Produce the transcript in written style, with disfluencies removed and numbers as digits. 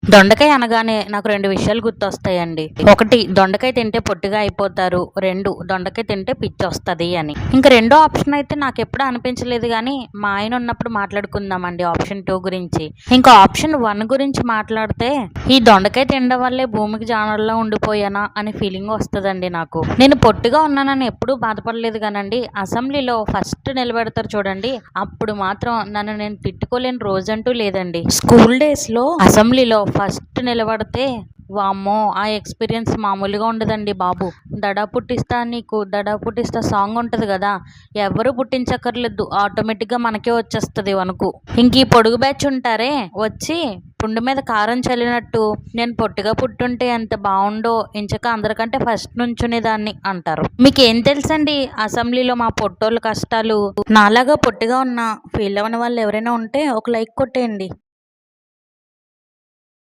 దొండకాయ అనగానే నాకు 2 విషయాలు గుర్తొస్తాయండి. ఒకటి, దొండకాయ తింటే పొట్టిగా అయిపోతారు. 2, దొండకాయ తింటే పిచ్చొస్తది అని. ఇంక రెండో ఆప్షన్ అయితే నాకెప్పుడూ అనిపించలేదు గానీ, మా ఆయన ఉన్నప్పుడు మాట్లాడుకుందామండి ఆప్షన్ 2 గురించి. ఇంకా ఆప్షన్ 1 గురించి మాట్లాడితే, ఈ దొండకాయ తినడం వల్లే భూమికి జానర్లా ఉండిపోయానా అనే ఫీలింగ్ వస్తదండి నాకు. నేను పొట్టిగా ఉన్నానని ఎప్పుడూ బాధపడలేదు గానండి, అసెంబ్లీలో ఫస్ట్ నిలబెడతారు చూడండి, అప్పుడు మాత్రం నన్ను నేను తిట్టుకోలేని రోజంటూ లేదండి. స్కూల్ డేస్‌లో అసెంబ్లీలో ఫస్ట్ నిలబడితే వామ్మో! ఆ ఎక్స్‌పీరియన్స్ మామూలుగా ఉండదండి బాబు. దడా పుట్టిస్తా సాంగ్ ఉంటది గదా! ఎవ్వరు పుట్టించక్కర్లేదు. ఆటోమేటిక్‌గా మనకే వచ్చేస్తది వణుకు. ఇంక ఈ పొడుగు బ్యాచ్ ఉంటారే, వచ్చి పుండు మీద కారం చల్లినట్టు నేను పొట్టిగా పుట్టుంటే ఎంత బావుండో, ఇంచక అందరికంటే ఫస్ట్ నుంచునేదాన్ని అంటారు. మీకేం తెలుసండి అసెంబ్లీలో మా పొట్టోళ్ళ కష్టాలు? నాలాగా పొట్టిగా ఉన్న ఫీల్ అవ్వని వాళ్ళు ఎవరైనా ఉంటే ఒక లైక్ కొట్టేయండి.